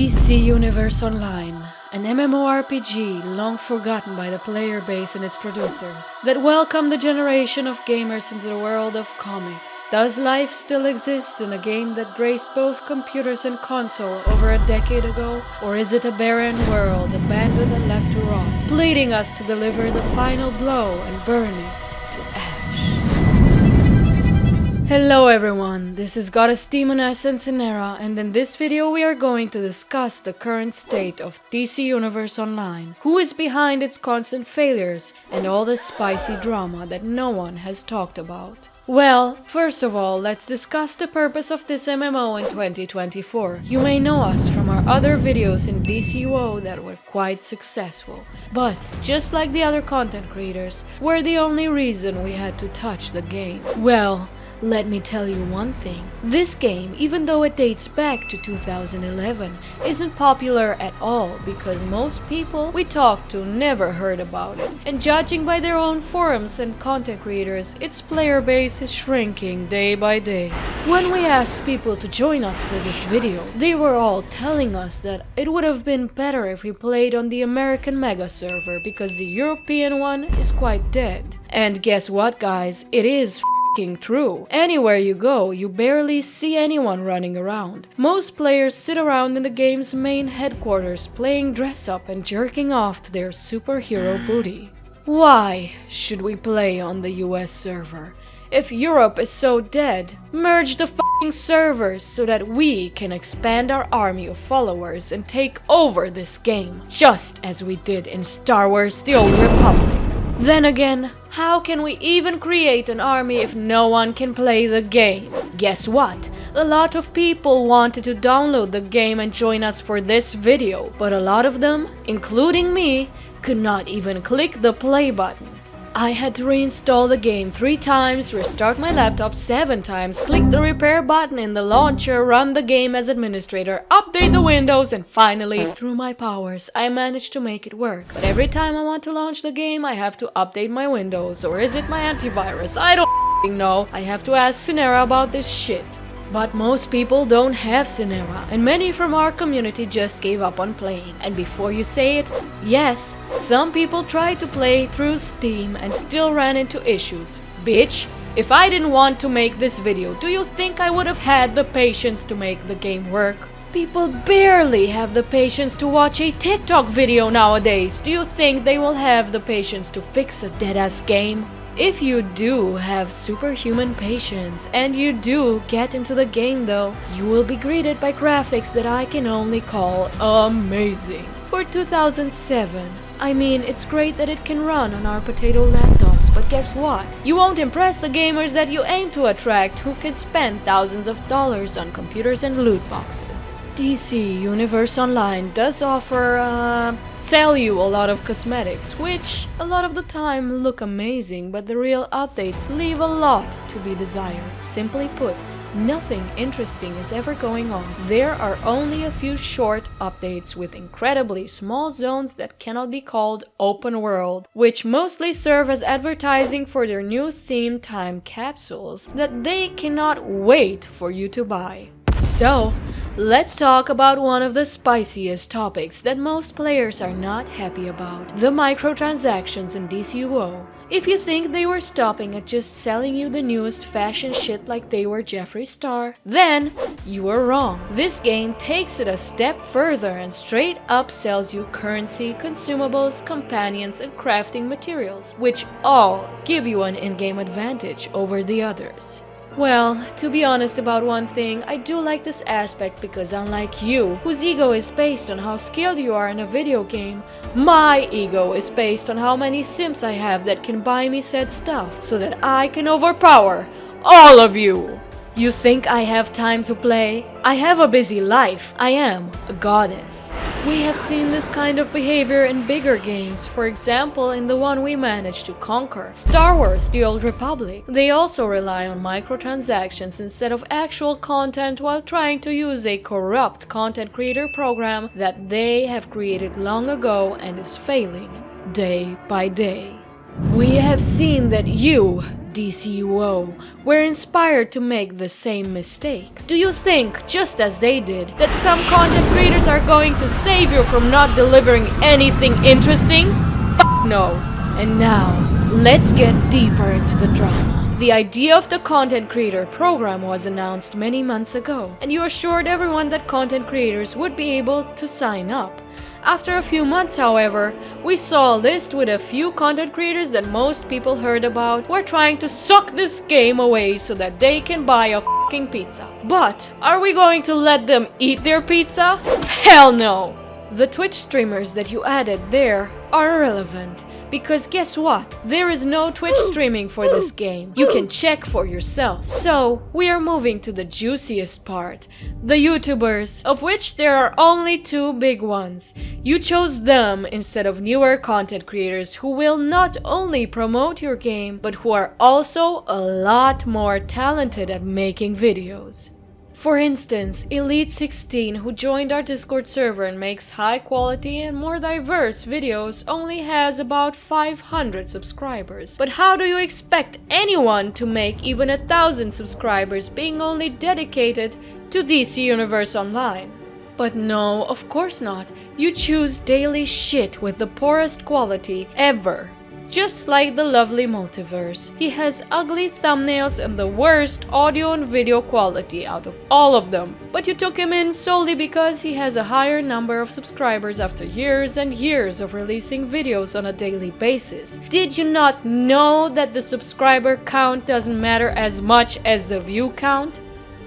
DC Universe Online, an MMORPG long forgotten by the player base and its producers, that welcomed the generation of gamers into the world of comics. Does life still exist in a game that graced both computers and console over a decade ago? Or is it a barren world abandoned and left to rot, pleading us to deliver the final blow and burn it to ash? Hello everyone, this is Goddess Demoness and Synera, and in this video we are going to discuss the current state of DC Universe Online, who is behind its constant failures, and all the spicy drama that no one has talked about. Well, first of all, let's discuss the purpose of this MMO in 2024. You may know us from our other videos in DCUO that were quite successful, but just like the other content creators, we're the only reason we had to touch the game. Well, let me tell you one thing. This game, even though it dates back to 2011, isn't popular at all because most people we talked to never heard about it. And judging by their own forums and content creators, its player base is shrinking day by day. When we asked people to join us for this video, they were all telling us that it would have been better if we played on the American mega server because the European one is quite dead. And guess what, guys? It is true. Anywhere you go, you barely see anyone running around. Most players sit around in the game's main headquarters playing dress up and jerking off to their superhero booty. Why should we play on the US server? If Europe is so dead, merge the servers so that we can expand our army of followers and take over this game, just as we did in Star Wars: The Old Republic. Then again, how can we even create an army if no one can play the game? Guess what? A lot of people wanted to download the game and join us for this video, but a lot of them, including me, could not even click the play button. I had to reinstall the game 3 times, restart my laptop 7 times, click the repair button in the launcher, run the game as administrator, update the Windows, and finally, through my powers, I managed to make it work. But every time I want to launch the game, I have to update my Windows, or is it my antivirus? I don't know. I have to ask Synera about this shit. But most people don't have Synera, and many from our community just gave up on playing. And before you say it, yes, some people tried to play through Steam and still ran into issues. Bitch, if I didn't want to make this video, do you think I would have had the patience to make the game work? People barely have the patience to watch a TikTok video nowadays. Do you think they will have the patience to fix a dead-ass game? If you do have superhuman patience and you do get into the game though, you will be greeted by graphics that I can only call amazing. For 2007, I mean, it's great that it can run on our potato laptops, but guess what? You won't impress the gamers that you aim to attract who can spend thousands of dollars on computers and loot boxes. DC Universe Online does offer, sell you a lot of cosmetics, which a lot of the time look amazing, but the real updates leave a lot to be desired. Simply put, nothing interesting is ever going on. There are only a few short updates with incredibly small zones that cannot be called open world, which mostly serve as advertising for their new theme time capsules that they cannot wait for you to buy. So, let's talk about one of the spiciest topics that most players are not happy about: the microtransactions in DCUO. If you think they were stopping at just selling you the newest fashion shit like they were Jeffree Star, then you were wrong. This game takes it a step further and straight up sells you currency, consumables, companions, and crafting materials, which all give you an in-game advantage over the others. Well, to be honest about one thing, I do like this aspect because unlike you, whose ego is based on how skilled you are in a video game, my ego is based on how many simps I have that can buy me said stuff so that I can overpower all of you. You think I have time to play? I have a busy life. I am a goddess. We have seen this kind of behavior in bigger games, for example in the one we managed to conquer, Star Wars: The Old Republic. They also rely on microtransactions instead of actual content while trying to use a corrupt content creator program that they have created long ago and is failing day by day. We have seen that you, DCUO were inspired to make the same mistake? Do you think, just as they did, that some content creators are going to save you from not delivering anything interesting? F no. And now, let's get deeper into the drama. The idea of the Content Creator Program was announced many months ago, and you assured everyone that content creators would be able to sign up. After a few months, however, we saw a list with a few content creators that most people heard about who are trying to suck this game away so that they can buy a fucking pizza. But are we going to let them eat their pizza? Hell no! The Twitch streamers that you added there are irrelevant, because guess what? There is no Twitch streaming for this game. You can check for yourself. So, we are moving to the juiciest part. The YouTubers, of which there are only two big ones. You chose them instead of newer content creators who will not only promote your game, but who are also a lot more talented at making videos. For instance, Elite16, who joined our Discord server and makes high quality and more diverse videos, only has about 500 subscribers. But how do you expect anyone to make even 1,000 subscribers being only dedicated to DC Universe Online? But no, of course not. You choose daily shit with the poorest quality ever. Just like the lovely Multiverse, he has ugly thumbnails and the worst audio and video quality out of all of them. But you took him in solely because he has a higher number of subscribers after years and years of releasing videos on a daily basis. Did you not know that the subscriber count doesn't matter as much as the view count?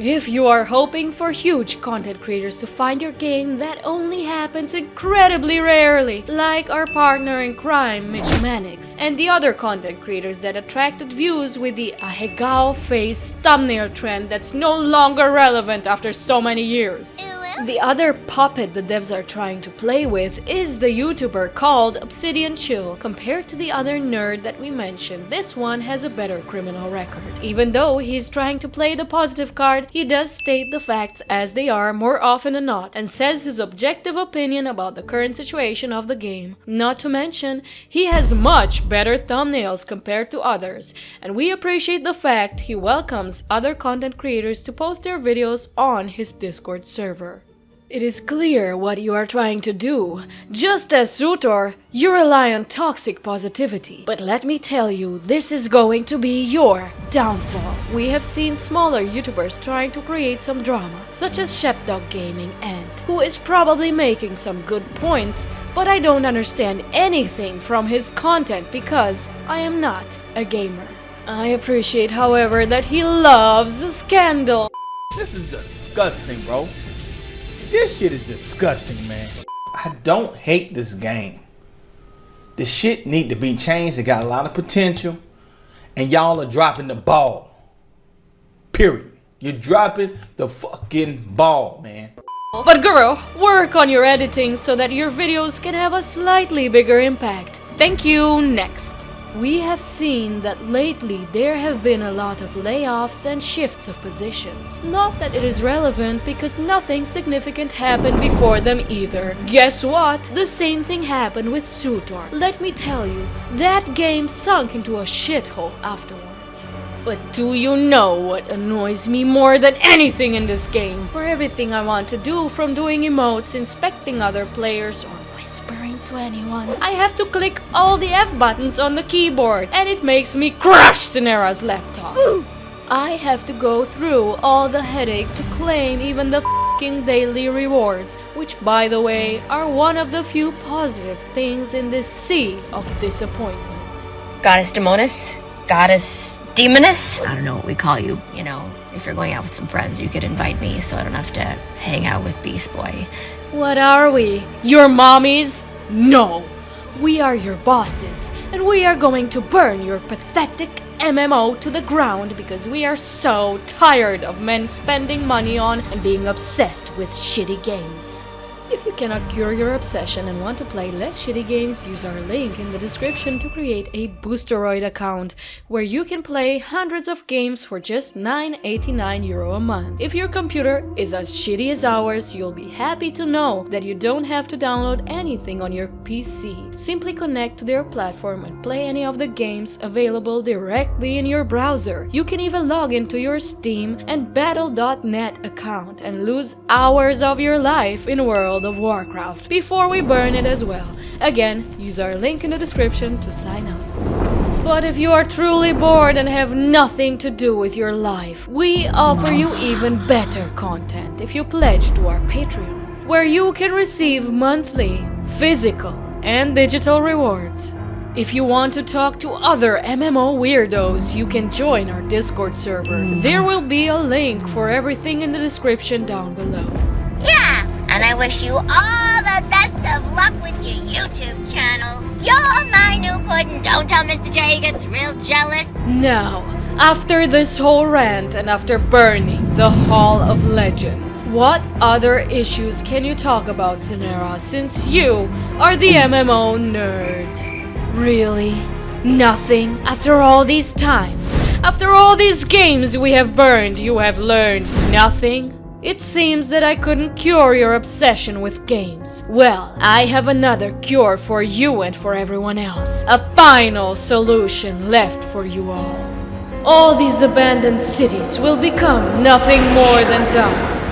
If you are hoping for huge content creators to find your game, that only happens incredibly rarely, like our partner in crime, Mitch Mannix, and the other content creators that attracted views with the ahegao face thumbnail trend that's no longer relevant after so many years. The other puppet the devs are trying to play with is the YouTuber called Obsidian Chill. Compared to the other nerd that we mentioned, this one has a better criminal record. Even though he's trying to play the positive card, he does state the facts as they are more often than not, and says his objective opinion about the current situation of the game. Not to mention, he has much better thumbnails compared to others, and we appreciate the fact he welcomes other content creators to post their videos on his Discord server. It is clear what you are trying to do. Just as SWTOR, you rely on toxic positivity. But let me tell you, this is going to be your downfall. We have seen smaller YouTubers trying to create some drama, such as Shepdog Gaming Ant, who is probably making some good points, but I don't understand anything from his content because I am not a gamer. I appreciate, however, that he loves a scandal. This is disgusting, bro. This shit is disgusting, man. I don't hate this game. The shit need to be changed. It got a lot of potential. And y'all are dropping the ball. Period. You're dropping the fucking ball, man. But girl, work on your editing so that your videos can have a slightly bigger impact. Thank you. Next. We have seen that lately there have been a lot of layoffs and shifts of positions. Not that it is relevant because nothing significant happened before them either. Guess what? The same thing happened with SWTOR. Let me tell you, that game sunk into a shithole afterwards. But do you know what annoys me more than anything in this game? For everything I want to do, from doing emotes, inspecting other players, or whispering to anyone, I have to click all the F buttons on the keyboard, and it makes me crush Synera's laptop. I have to go through all the headache to claim even the f***ing daily rewards, which, by the way, are one of the few positive things in this sea of disappointment. Goddess Demoness? Goddess Demoness? I don't know what we call you. You know, if you're going out with some friends, you could invite me so I don't have to hang out with Beast Boy. What are we? Your mommies? No! We are your bosses, and we are going to burn your pathetic MMO to the ground because we are so tired of men spending money on and being obsessed with shitty games. If you cannot cure your obsession and want to play less shitty games, use our link in the description to create a Boosteroid account where you can play hundreds of games for just €9.89 a month. If your computer is as shitty as ours, you'll be happy to know that you don't have to download anything on your PC. Simply connect to their platform and play any of the games available directly in your browser. You can even log into your Steam and Battle.net account and lose hours of your life in World of Warcraft before we burn it as well. Again, use our link in the description to sign up. But if you are truly bored and have nothing to do with your life, we offer you even better content if you pledge to our Patreon, where you can receive monthly, physical, and digital rewards. If you want to talk to other MMO weirdos, you can join our Discord server. There will be a link for everything in the description down below. Yeah, and I wish you all the best of luck with your YouTube channel. You're my new puddin'. Don't tell Mr. J, he gets real jealous. Now, after this whole rant and after burning the Hall of Legends, what other issues can you talk about, Synera, since you are the MMO nerd? Really? Nothing? After all these times? After all these games we have burned, you have learned nothing? It seems that I couldn't cure your obsession with games. Well, I have another cure for you and for everyone else. A final solution left for you all. All these abandoned cities will become nothing more than dust.